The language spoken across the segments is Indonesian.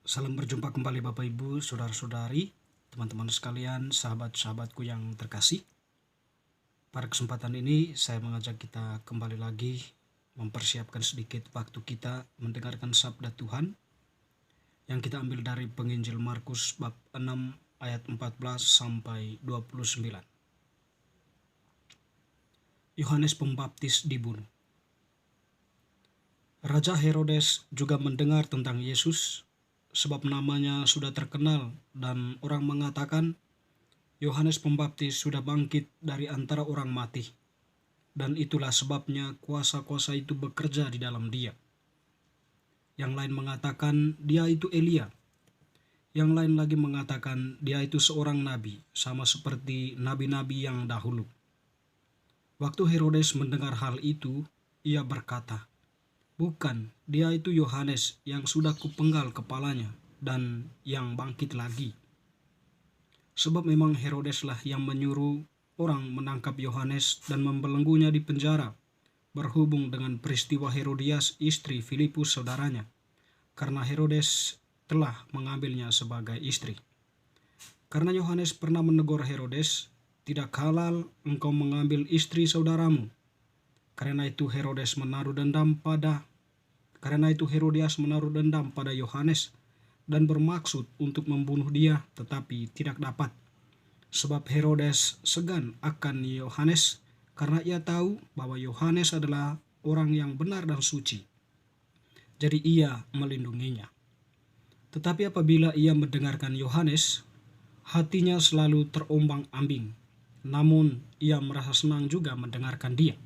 Salam berjumpa kembali Bapak Ibu, Saudara-saudari, teman-teman sekalian, sahabat-sahabatku yang terkasih. Pada kesempatan ini saya mengajak kita kembali lagi mempersiapkan sedikit waktu kita mendengarkan sabda Tuhan yang kita ambil dari penginjil Markus bab 6 ayat 14 sampai 29. Yohanes Pembaptis dibunuh. Raja Herodes juga mendengar tentang Yesus, sebab namanya sudah terkenal dan orang mengatakan Yohanes Pembaptis sudah bangkit dari antara orang mati. Dan itulah sebabnya kuasa-kuasa itu bekerja di dalam dia. Yang lain mengatakan dia itu Elia. Yang lain lagi mengatakan dia itu seorang nabi, sama seperti nabi-nabi yang dahulu. Waktu Herodes mendengar hal itu, ia berkata, "Bukan, dia itu Yohanes yang sudah kupenggal kepalanya dan yang bangkit lagi." Sebab memang Herodeslah yang menyuruh orang menangkap Yohanes dan membelenggunya di penjara, berhubung dengan peristiwa Herodias istri Filipus saudaranya, karena Herodes telah mengambilnya sebagai istri. Karena Yohanes pernah menegur Herodes, "Tidak halal engkau mengambil istri saudaramu." Karena itu Herodias menaruh dendam pada Yohanes dan bermaksud untuk membunuh dia, tetapi tidak dapat. Sebab Herodes segan akan Yohanes karena ia tahu bahwa Yohanes adalah orang yang benar dan suci. Jadi ia melindunginya. Tetapi apabila ia mendengarkan Yohanes, hatinya selalu terombang-ambing. Namun ia merasa senang juga mendengarkan dia.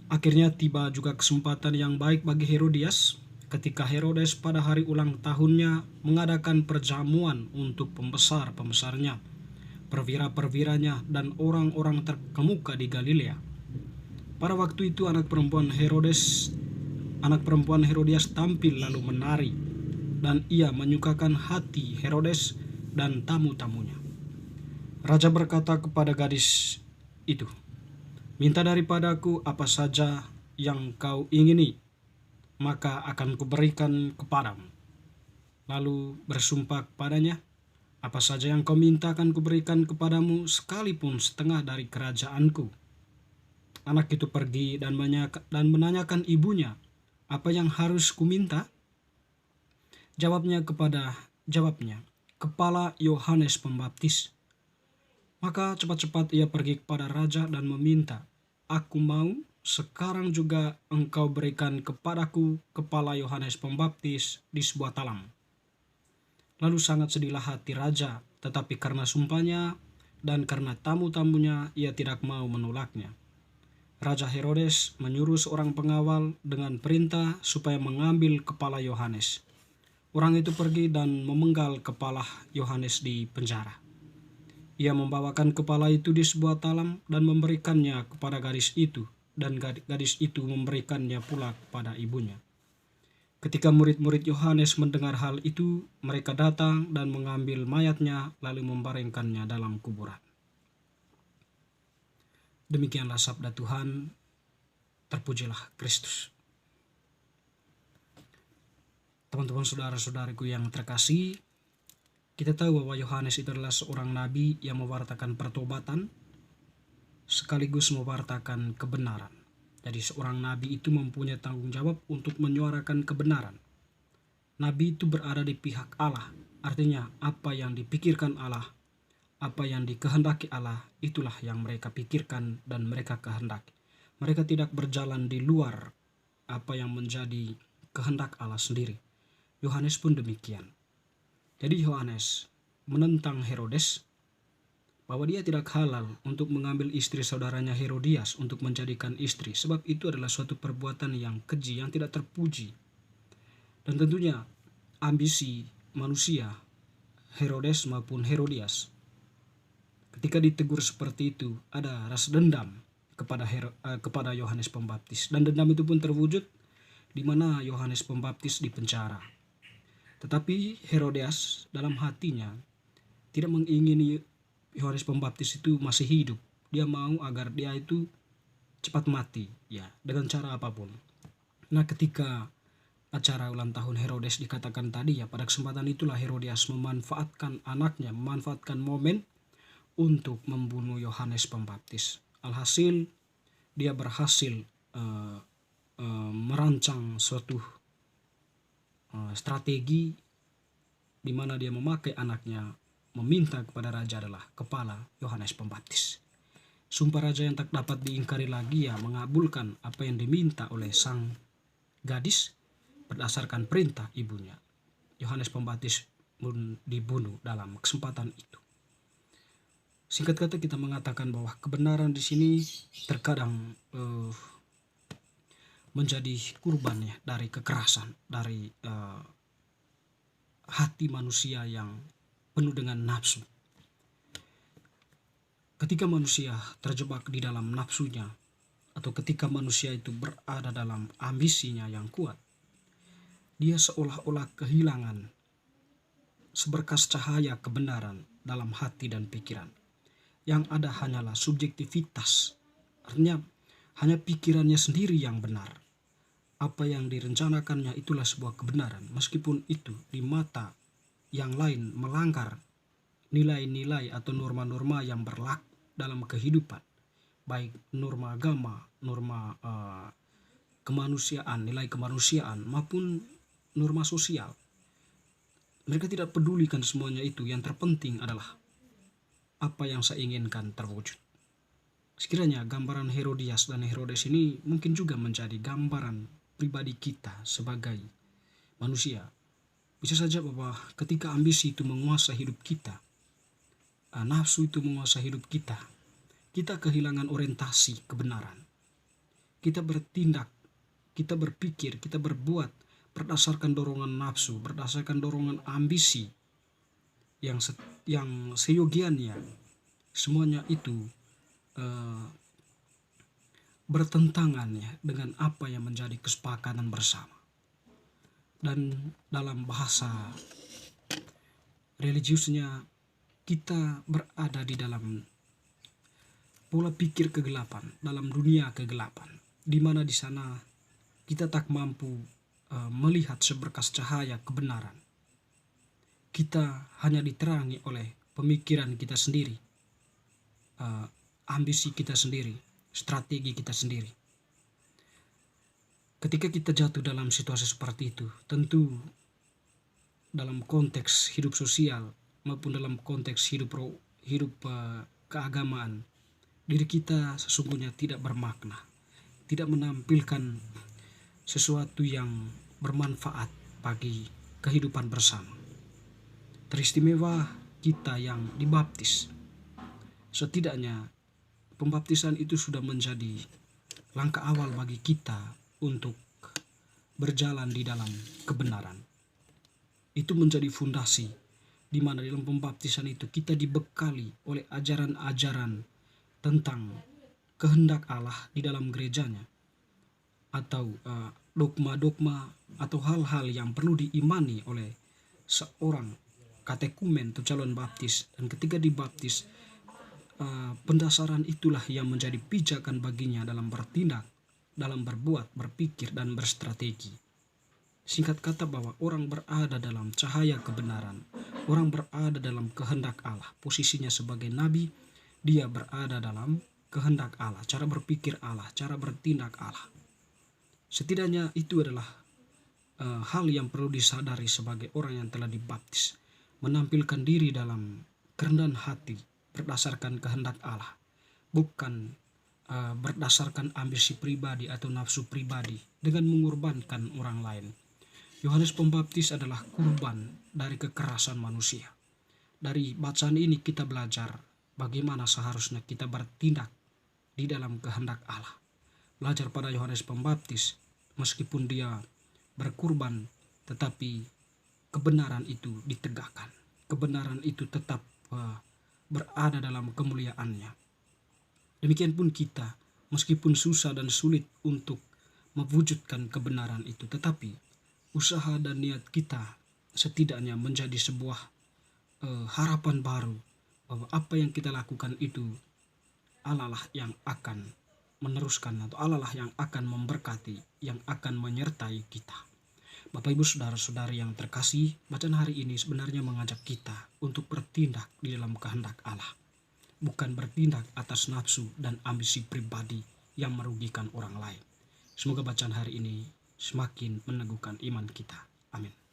Akhirnya tiba juga kesempatan yang baik bagi Herodias ketika Herodes pada hari ulang tahunnya mengadakan perjamuan untuk pembesar-pembesarnya, perwira-perwiranya, dan orang-orang terkemuka di Galilea. Pada waktu itu anak perempuan Herodias tampil lalu menari, dan ia menyukakan hati Herodes dan tamu-tamunya. Raja berkata kepada gadis itu, "Minta daripadaku apa saja yang kau ingini, maka akan kuberikan kepadamu." Lalu bersumpah kepadanya, "Apa saja yang kau minta akan kuberikan kepadamu, sekalipun setengah dari kerajaanku." Anak itu pergi dan menanyakan ibunya, "Apa yang harus kuminta?" Jawabnya, "Kepala Yohanes Pembaptis." Maka cepat-cepat ia pergi kepada raja dan meminta, "Aku mau sekarang juga engkau berikan kepadaku kepala Yohanes Pembaptis di sebuah talam." Lalu sangat sedihlah hati raja, tetapi karena sumpahnya dan karena tamu-tamunya ia tidak mau menolaknya. Raja Herodes menyuruh seorang pengawal dengan perintah supaya mengambil kepala Yohanes. Orang itu pergi dan memenggal kepala Yohanes di penjara. Ia membawakan kepala itu di sebuah talam dan memberikannya kepada gadis itu, dan gadis itu memberikannya pula kepada ibunya. Ketika murid-murid Yohanes mendengar hal itu, mereka datang dan mengambil mayatnya lalu membaringkannya dalam kuburan. Demikianlah sabda Tuhan, terpujilah Kristus. Teman-teman saudara-saudariku yang terkasih, kita tahu bahwa Yohanes itu adalah seorang nabi yang mewartakan pertobatan sekaligus mewartakan kebenaran. Jadi seorang nabi itu mempunyai tanggung jawab untuk menyuarakan kebenaran. Nabi itu berada di pihak Allah, artinya apa yang dipikirkan Allah, apa yang dikehendaki Allah, itulah yang mereka pikirkan dan mereka kehendaki. Mereka tidak berjalan di luar apa yang menjadi kehendak Allah sendiri. Yohanes pun demikian. Jadi Yohanes menentang Herodes bahwa dia tidak halal untuk mengambil istri saudaranya Herodias untuk menjadikan istri, sebab itu adalah suatu perbuatan yang keji, yang tidak terpuji. Dan tentunya ambisi manusia, Herodes maupun Herodias, ketika ditegur seperti itu, ada rasa dendam kepada Yohanes Pembaptis, dan dendam itu pun terwujud di mana Yohanes Pembaptis dipenjara. Tetapi Herodias dalam hatinya tidak mengingini Yohanes Pembaptis itu masih hidup. Dia mau agar dia itu cepat mati, ya, dengan cara apapun. Nah, ketika acara ulang tahun Herodes dikatakan tadi ya, pada kesempatan itulah Herodias memanfaatkan anaknya, memanfaatkan momen untuk membunuh Yohanes Pembaptis. Alhasil dia berhasil uh, merancang suatu strategi di mana dia memakai anaknya meminta kepada raja adalah kepala Yohanes Pembaptis. Sumpah raja yang tak dapat diingkari lagi ya mengabulkan apa yang diminta oleh sang gadis berdasarkan perintah ibunya. Yohanes Pembaptis pun dibunuh dalam kesempatan itu. Singkat kata kita mengatakan bahwa kebenaran di sini terkadang menjadi kurban ya dari kekerasan, dari hati manusia yang penuh dengan nafsu. Ketika manusia terjebak di dalam nafsunya, atau ketika manusia itu berada dalam ambisinya yang kuat, dia seolah-olah kehilangan seberkas cahaya kebenaran dalam hati dan pikiran. Yang ada hanyalah subjektivitas, artinya hanya pikirannya sendiri yang benar. Apa yang direncanakannya itulah sebuah kebenaran, meskipun itu di mata yang lain melanggar nilai-nilai atau norma-norma yang berlaku dalam kehidupan, baik norma agama, norma kemanusiaan, nilai kemanusiaan maupun norma sosial. Mereka tidak pedulikan semuanya itu. Yang terpenting adalah apa yang saya inginkan terwujud. Sekiranya gambaran Herodias dan Herodes ini mungkin juga menjadi gambaran pribadi kita sebagai manusia. Bisa saja bahwa ketika ambisi itu menguasai hidup kita, nafsu itu menguasai hidup kita, kita kehilangan orientasi kebenaran. Kita bertindak, kita berpikir, kita berbuat berdasarkan dorongan nafsu, berdasarkan dorongan ambisi yang seyogiannya. Semuanya itu bertentangan ya dengan apa yang menjadi kesepakatan bersama. Dan dalam bahasa religiusnya, kita berada di dalam pola pikir kegelapan, dalam dunia kegelapan, di mana di sana kita tak mampu melihat seberkas cahaya kebenaran. Kita hanya diterangi oleh pemikiran kita sendiri, ambisi kita sendiri, strategi kita sendiri. Ketika kita jatuh dalam situasi seperti itu, tentu dalam konteks hidup sosial maupun dalam konteks hidup keagamaan, diri kita sesungguhnya tidak bermakna, tidak menampilkan sesuatu yang bermanfaat bagi kehidupan bersama. Teristimewa kita yang dibaptis. Setidaknya pembaptisan itu sudah menjadi langkah awal bagi kita untuk berjalan di dalam kebenaran. Itu menjadi fondasi di mana dalam pembaptisan itu kita dibekali oleh ajaran-ajaran tentang kehendak Allah di dalam gerejanya, atau dogma-dogma atau hal-hal yang perlu diimani oleh seorang katekumen atau calon baptis. Dan ketika dibaptis, pendasaran itulah yang menjadi pijakan baginya dalam bertindak, dalam berbuat, berpikir, dan berstrategi. Singkat kata bahwa orang berada dalam cahaya kebenaran, orang berada dalam kehendak Allah. Posisinya sebagai nabi, dia berada dalam kehendak Allah, cara berpikir Allah, cara bertindak Allah. Setidaknya itu adalah hal yang perlu disadari sebagai orang yang telah dibaptis. Menampilkan diri dalam kerendahan hati berdasarkan kehendak Allah, bukan berdasarkan ambisi pribadi atau nafsu pribadi dengan mengorbankan orang lain. Yohanes Pembaptis adalah kurban dari kekerasan manusia. Dari bacaan ini kita belajar bagaimana seharusnya kita bertindak di dalam kehendak Allah. Belajar pada Yohanes Pembaptis, meskipun dia berkurban, tetapi kebenaran itu ditegakkan. Kebenaran itu tetap berada dalam kemuliaannya. Demikian pun kita, meskipun susah dan sulit untuk mewujudkan kebenaran itu, tetapi usaha dan niat kita setidaknya menjadi sebuah harapan baru bahwa apa yang kita lakukan itu Allah lah yang akan meneruskan, atau Allah lah yang akan memberkati, yang akan menyertai kita. Bapak Ibu saudara-saudari yang terkasih, bacaan hari ini sebenarnya mengajak kita untuk bertindak di dalam kehendak Allah, bukan bertindak atas nafsu dan ambisi pribadi yang merugikan orang lain. Semoga bacaan hari ini semakin meneguhkan iman kita. Amin.